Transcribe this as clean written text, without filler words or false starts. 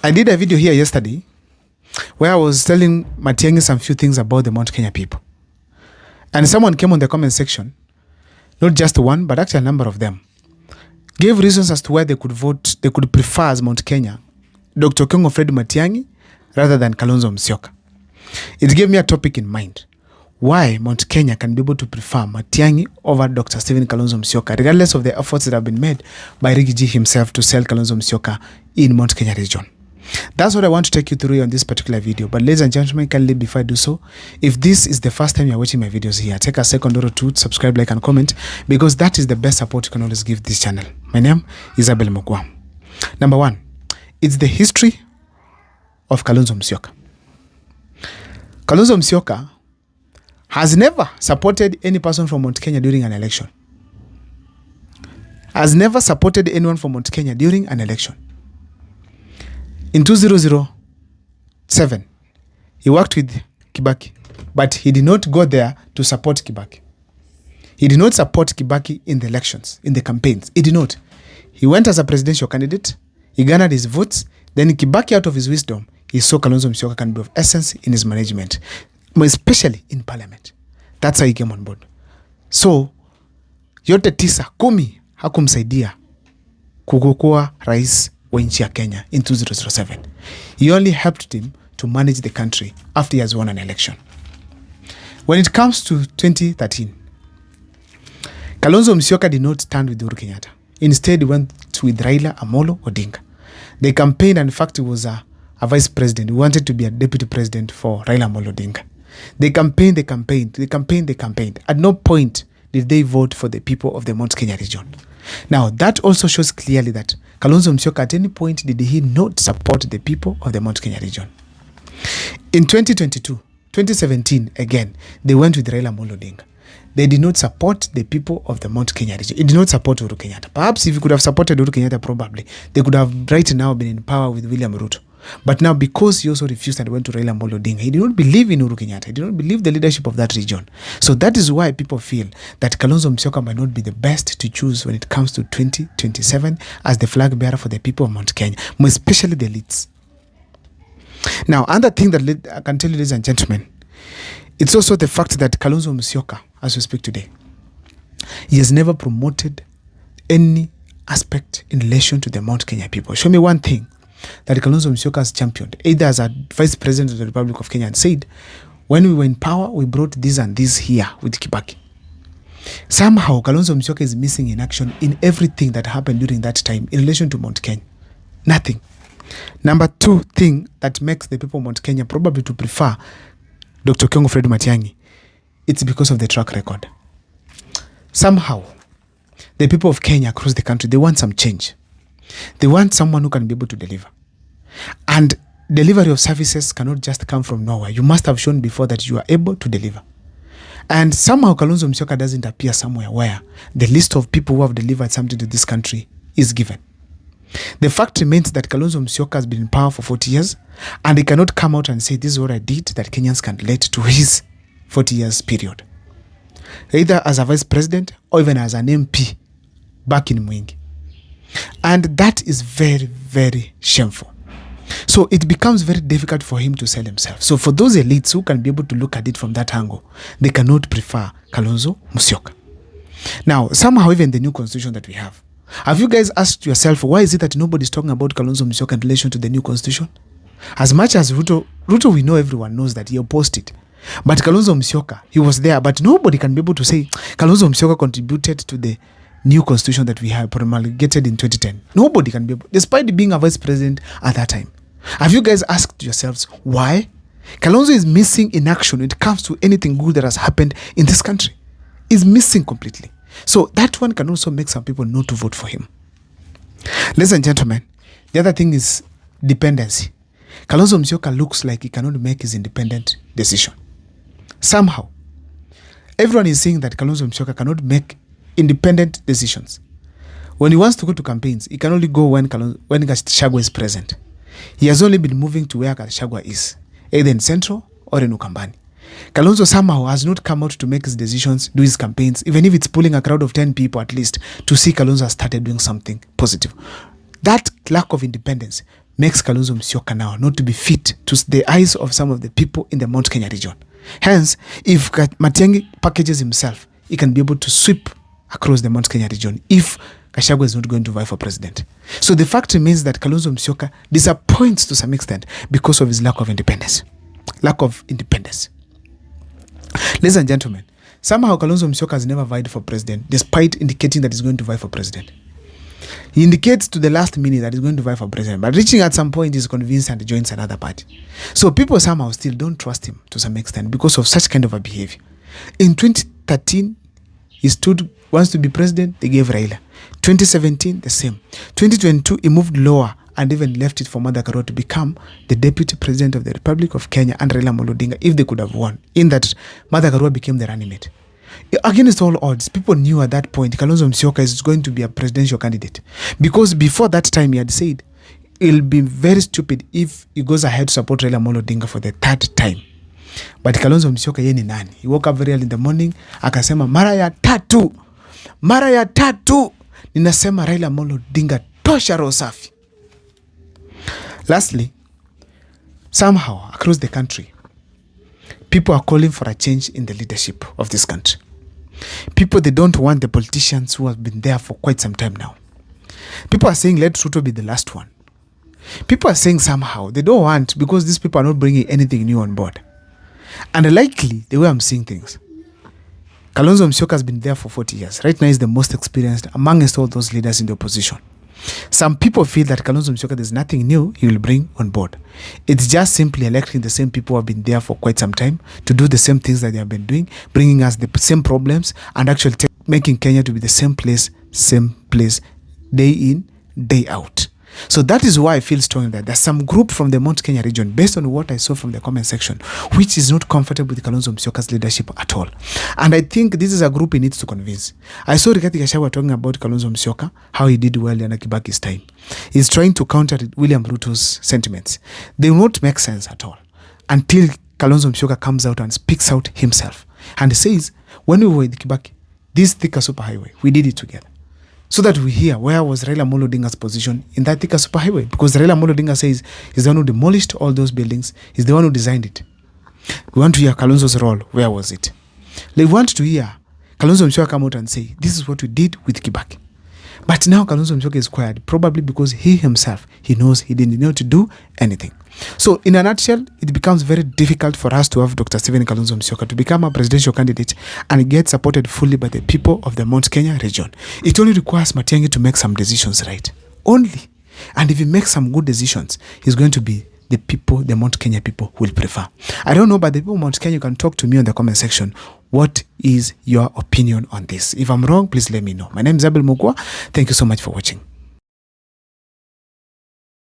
I did a video here yesterday where I was telling Matiang'i some few things about the Mount Kenya people. And someone came on the comment section, not just one, but actually a number of them, gave reasons as to why they could vote, they could prefer as Mount Kenya Dr. Fred Matiang'i rather than Kalonzo Musyoka. It gave me a topic in mind. Why Mount Kenya can be able to prefer Matiang'i over Dr. Stephen Kalonzo Musyoka, regardless of the efforts that have been made by Rigiji himself to sell Kalonzo Musyoka in Mount Kenya region. That's what I want to take you through on this particular video. But ladies and gentlemen, kindly before I do so, if this is the first time you're watching my videos here, take a second or two to subscribe, like, and comment, because that is the best support you can always give this channel. My name is Abel Mugwa. Number one, it's the history of Kalonzo Musyoka. Kalonzo Musyoka has never supported any person from Mount Kenya during an election. Has never supported anyone from Mount Kenya during an election. In 2007, he worked with Kibaki, but he did not go there to support Kibaki. He did not support Kibaki in the elections, in the campaigns. He did not. He went as a presidential candidate. He garnered his votes. Then Kibaki, out of his wisdom, he saw Kalonzo Musyoka can be of essence in his management, especially in parliament. That's how he came on board. So, yote tisa, kumi, hakumsaidia kugokuwa rais wa nchi ya Kenya in 2007. He only helped him to manage the country after he has won an election. When it comes to 2013, Kalonzo Musyoka did not stand with Uhuru Kenyatta. Instead, he went with Raila Amolo Odinga. They campaigned, and in fact, he was a vice president. He wanted to be a deputy president for Raila Amolo Odinga. They campaigned. At no point did they vote for the people of the Mount Kenya region. Now, that also shows clearly that Kalonzo Musyoka at any point did he not support the people of the Mount Kenya region. In 2017, again, they went with Raila Amolo Odinga. They did not support the people of the Mount Kenya region. It did not support Uhuru Kenyatta. Perhaps if you could have supported Uhuru Kenyatta, probably, they could have right now been in power with William Ruto. But now, because he also refused and went to Raila Amolo Odinga, he did not believe in Uhuru Kenyatta. He did not believe the leadership of that region. So that is why people feel that Kalonzo Musyoka might not be the best to choose when it comes to 2027 as the flag bearer for the people of Mount Kenya, especially the elites. Now, another thing that I can tell you, ladies and gentlemen, it's also the fact that Kalonzo Musyoka, as we speak today, he has never promoted any aspect in relation to the Mount Kenya people. Show me one thing that Kalonzo Musyoka has championed, either as a vice president of the Republic of Kenya, and said, when we were in power, we brought this and this here with Kibaki. Somehow, Kalonzo Musyoka is missing in action in everything that happened during that time in relation to Mount Kenya. Nothing. Number two thing that makes the people of Mount Kenya probably to prefer Dr. Fred Matiang'i, it's because of the track record. Somehow, the people of Kenya across the country, they want some change. They want someone who can be able to deliver. And delivery of services cannot just come from nowhere. You must have shown before that you are able to deliver. And somehow Kalonzo Musyoka doesn't appear somewhere where the list of people who have delivered something to this country is given. The fact remains that Kalonzo Musyoka has been in power for 40 years, and he cannot come out and say, this is what I did that Kenyans can relate to his 40 years period. Either as a vice president or even as an MP back in Mwingi. And that is very, very shameful. So it becomes very difficult for him to sell himself. So for those elites who can be able to look at it from that angle, they cannot prefer Kalonzo Musyoka. Now, somehow even the new constitution that we have you guys asked yourself, why is it that nobody's talking about Kalonzo Musyoka in relation to the new constitution? As much as Ruto, we know, everyone knows that he opposed it. But Kalonzo Musyoka, he was there, but nobody can be able to say Kalonzo Musyoka contributed to the new constitution that we have promulgated in 2010. Nobody can be able, despite being a vice president at that time. Have you guys asked yourselves why? Kalonzo is missing in action when it comes to anything good that has happened in this country. He's missing completely. So that one can also make some people not to vote for him. Ladies and gentlemen, the other thing is dependency. Kalonzo Musyoka looks like he cannot make his independent decision. Somehow, everyone is saying that Kalonzo Musyoka cannot make independent decisions. When he wants to go to campaigns, he can only go when Gachagua is present. He has only been moving to where Gachagua is, either in Central or in Ukambani. Kalonzo somehow has not come out to make his decisions, do his campaigns, even if it's pulling a crowd of 10 people at least, to see Kalonzo has started doing something positive. That lack of independence makes Kalonzo Musyoka now not to be fit to the eyes of some of the people in the Mount Kenya region. Hence, if Matiang'i packages himself, he can be able to sweep across the Mount Kenya region if Gachagua is not going to vie for president. So the fact remains that Kalonzo Musyoka disappoints to some extent because of his lack of independence. Ladies and gentlemen, somehow Kalonzo Musyoka has never vied for president, despite indicating that he's going to vie for president. He indicates to the last minute that he's going to vie for president, but reaching at some point, he's convinced and joins another party. So people somehow still don't trust him to some extent because of such kind of a behavior. In 2013, he wants to be president, they gave Raila. 2017, the same. 2022, he moved lower and even left it for Martha Karua to become the deputy president of the Republic of Kenya and Raila Amolo Odinga if they could have won, in that Martha Karua became the running mate. Against all odds, people knew at that point Kalonzo Musyoka is going to be a presidential candidate, because before that time he had said it'll be very stupid if he goes ahead to support Raila Amolo Odinga for the third time. But Kalonzo Musyoka yeye ni nani? He woke up very early in the morning akasema mara ya tatu ninasema Raila Amolo Odinga tosha roho safi. Lastly, somehow across the country, people are calling for a change in the leadership of this country. People, they don't want the politicians who have been there for quite some time now. People are saying let Ruto be the last one. People are saying somehow they don't want, because these people are not bringing anything new on board. And likely, the way I'm seeing things, Kalonzo Musyoka has been there for 40 years. Right now, he's the most experienced amongst all those leaders in the opposition. Some people feel that Kalonzo Musyoka, there's nothing new he will bring on board. It's just simply electing the same people who have been there for quite some time to do the same things that they have been doing, bringing us the same problems, and actually making Kenya to be the same place, day in, day out. So that is why I feel strongly that there's some group from the Mount Kenya region, based on what I saw from the comment section, which is not comfortable with Kalonzo Musyoka's leadership at all. And I think this is a group he needs to convince. I saw Rigathi Gachagua talking about Kalonzo Musyoka, how he did well in Kibaki's time. He's trying to counter William Ruto's sentiments. They will not make sense at all until Kalonzo Musyoka comes out and speaks out himself. And he says, when we were with Kibaki, this Thika superhighway, we did it together. So that we hear where was Raila Amolo Odinga's position in that Thika superhighway. Because Raila Amolo Odinga says he's the one who demolished all those buildings. He's the one who designed it. We want to hear Kalonzo's role. Where was it? They want to hear Kalonzo Musyoka come out and say, this is what we did with Kibaki. But now Kalonzo Musyoka is quiet, probably because he himself, he knows he didn't know to do anything. So in a nutshell, it becomes very difficult for us to have Dr. Stephen Kalonzo Musyoka to become a presidential candidate and get supported fully by the people of the Mount Kenya region. It only requires Matiang'i to make some decisions right. Only. And if he makes some good decisions, he's going to be the people, the Mount Kenya people will prefer. I don't know, but the people of Mount Kenya, you can talk to me on the comment section. What is your opinion on this? If I'm wrong, please let me know. My name is Abel Mugwa. Thank you so much for watching.